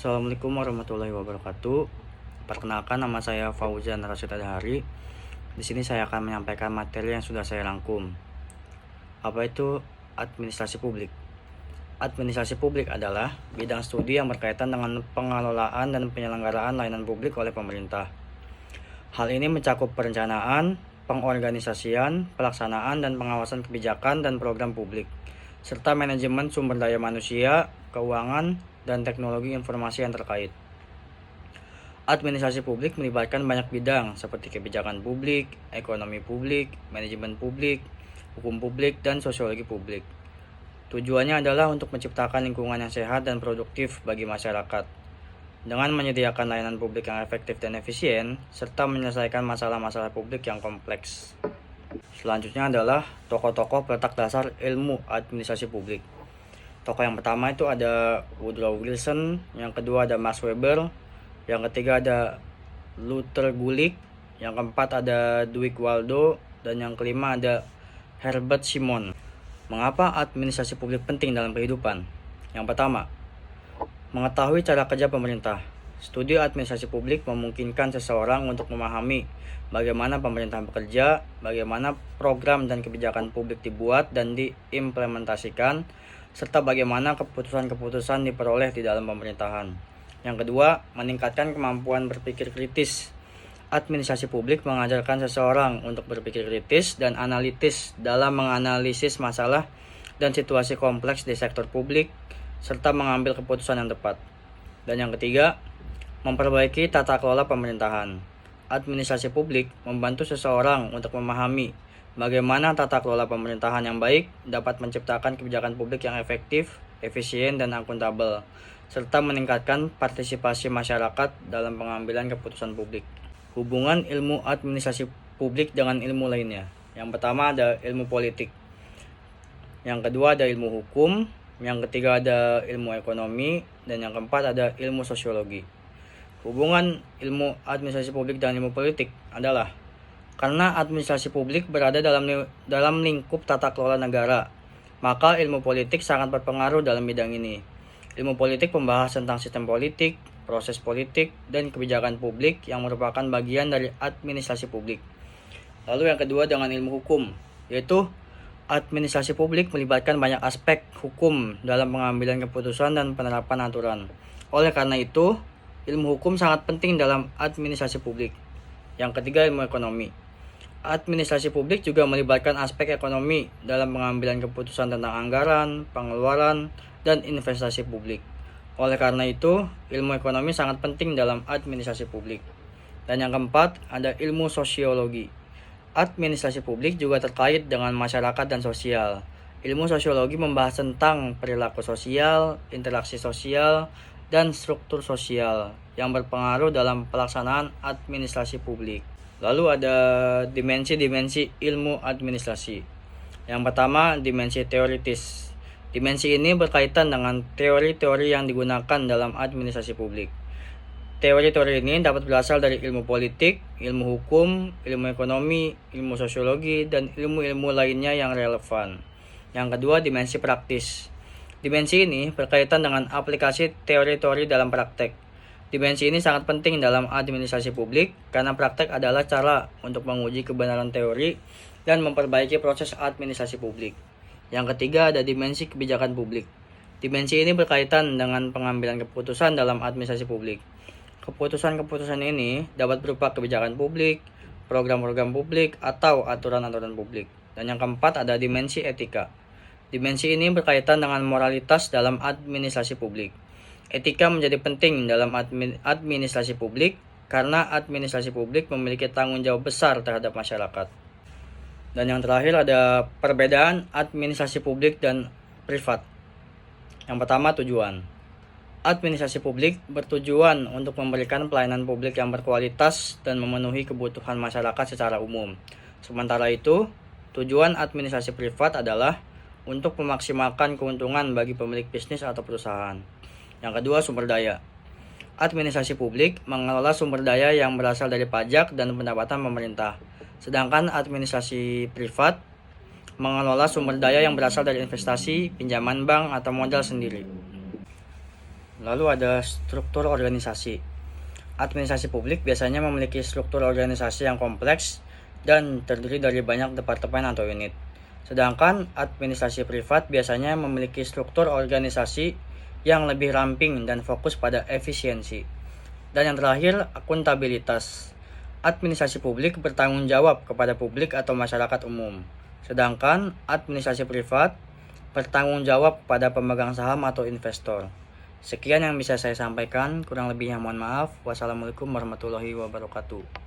Assalamualaikum warahmatullahi wabarakatuh. Perkenalkan, nama saya Fauzan Rasyid Adhari. Di sini saya akan menyampaikan materi yang sudah saya rangkum. Apa itu administrasi publik? Administrasi publik adalah bidang studi yang berkaitan dengan pengelolaan dan penyelenggaraan layanan publik oleh pemerintah. Hal ini mencakup perencanaan, pengorganisasian, pelaksanaan dan pengawasan kebijakan dan program publik, serta manajemen sumber daya manusia, keuangan, dan teknologi informasi yang terkait. Administrasi publik melibatkan banyak bidang seperti kebijakan publik, ekonomi publik, manajemen publik, hukum publik, dan sosiologi publik. Tujuannya adalah untuk menciptakan lingkungan yang sehat dan produktif bagi masyarakat, dengan menyediakan layanan publik yang efektif dan efisien, serta menyelesaikan masalah-masalah publik yang kompleks. Selanjutnya adalah tokoh-tokoh peletak dasar ilmu administrasi publik. Tokoh yang pertama itu ada Woodrow Wilson, yang kedua ada Max Weber, yang ketiga ada Luther Gulick, yang keempat ada Dwight Waldo, dan yang kelima ada Herbert Simon. Mengapa administrasi publik penting dalam kehidupan? Yang pertama, mengetahui cara kerja pemerintah. Studi administrasi publik memungkinkan seseorang untuk memahami bagaimana pemerintah bekerja, bagaimana program dan kebijakan publik dibuat dan diimplementasikan, serta bagaimana keputusan-keputusan diperoleh di dalam pemerintahan. Yang kedua, meningkatkan kemampuan berpikir kritis. Administrasi publik mengajarkan seseorang untuk berpikir kritis dan analitis dalam menganalisis masalah dan situasi kompleks di sektor publik, serta mengambil keputusan yang tepat. Dan yang ketiga, memperbaiki tata kelola pemerintahan. Administrasi publik membantu seseorang untuk memahami bagaimana tata kelola pemerintahan yang baik dapat menciptakan kebijakan publik yang efektif, efisien, dan akuntabel, serta meningkatkan partisipasi masyarakat dalam pengambilan keputusan publik. Hubungan ilmu administrasi publik dengan ilmu lainnya. Yang pertama ada ilmu politik. Yang kedua ada ilmu hukum. Yang ketiga ada ilmu ekonomi. Dan yang keempat ada ilmu sosiologi. Hubungan ilmu administrasi publik dan ilmu politik adalah karena administrasi publik berada dalam lingkup tata kelola negara, maka ilmu politik sangat berpengaruh dalam bidang ini. Ilmu politik membahas tentang sistem politik, proses politik, dan kebijakan publik yang merupakan bagian dari administrasi publik. Lalu yang kedua dengan ilmu hukum, yaitu administrasi publik melibatkan banyak aspek hukum dalam pengambilan keputusan dan penerapan aturan. Oleh karena itu, ilmu hukum sangat penting dalam administrasi publik. Yang ketiga ilmu ekonomi. Administrasi publik juga melibatkan aspek ekonomi dalam pengambilan keputusan tentang anggaran, pengeluaran, dan investasi publik. Oleh karena itu, ilmu ekonomi sangat penting dalam administrasi publik. Dan yang keempat, ada ilmu sosiologi. Administrasi publik juga terkait dengan masyarakat dan sosial. Ilmu sosiologi membahas tentang perilaku sosial, interaksi sosial, dan struktur sosial yang berpengaruh dalam pelaksanaan administrasi publik. Lalu ada dimensi-dimensi ilmu administrasi. Yang pertama, dimensi teoritis. Dimensi ini berkaitan dengan teori-teori yang digunakan dalam administrasi publik. Teori-teori ini dapat berasal dari ilmu politik, ilmu hukum, ilmu ekonomi, ilmu sosiologi, dan ilmu-ilmu lainnya yang relevan. Yang kedua, dimensi praktis. Dimensi ini berkaitan dengan aplikasi teori-teori dalam praktek. Dimensi ini sangat penting dalam administrasi publik karena praktek adalah cara untuk menguji kebenaran teori dan memperbaiki proses administrasi publik. Yang ketiga ada dimensi kebijakan publik. Dimensi ini berkaitan dengan pengambilan keputusan dalam administrasi publik. Keputusan-keputusan ini dapat berupa kebijakan publik, program-program publik, atau aturan-aturan publik. Dan yang keempat ada dimensi etika. Dimensi ini berkaitan dengan moralitas dalam administrasi publik. Etika menjadi penting dalam administrasi publik karena administrasi publik memiliki tanggung jawab besar terhadap masyarakat. Dan yang terakhir ada perbedaan administrasi publik dan privat. Yang pertama tujuan. Administrasi publik bertujuan untuk memberikan pelayanan publik yang berkualitas dan memenuhi kebutuhan masyarakat secara umum. Sementara itu, tujuan administrasi privat adalah untuk memaksimalkan keuntungan bagi pemilik bisnis atau perusahaan. Yang kedua, sumber daya. Administrasi publik mengelola sumber daya yang berasal dari pajak dan pendapatan pemerintah. Sedangkan administrasi privat mengelola sumber daya yang berasal dari investasi, pinjaman bank, atau modal sendiri. Lalu ada struktur organisasi. Administrasi publik biasanya memiliki struktur organisasi yang kompleks dan terdiri dari banyak departemen atau unit. Sedangkan administrasi privat biasanya memiliki struktur organisasi yang lebih ramping dan fokus pada efisiensi. Dan yang terakhir, akuntabilitas. Administrasi publik bertanggung jawab kepada publik atau masyarakat umum. Sedangkan administrasi privat bertanggung jawab pada pemegang saham atau investor. Sekian yang bisa saya sampaikan, kurang lebihnya mohon maaf. Wassalamualaikum warahmatullahi wabarakatuh.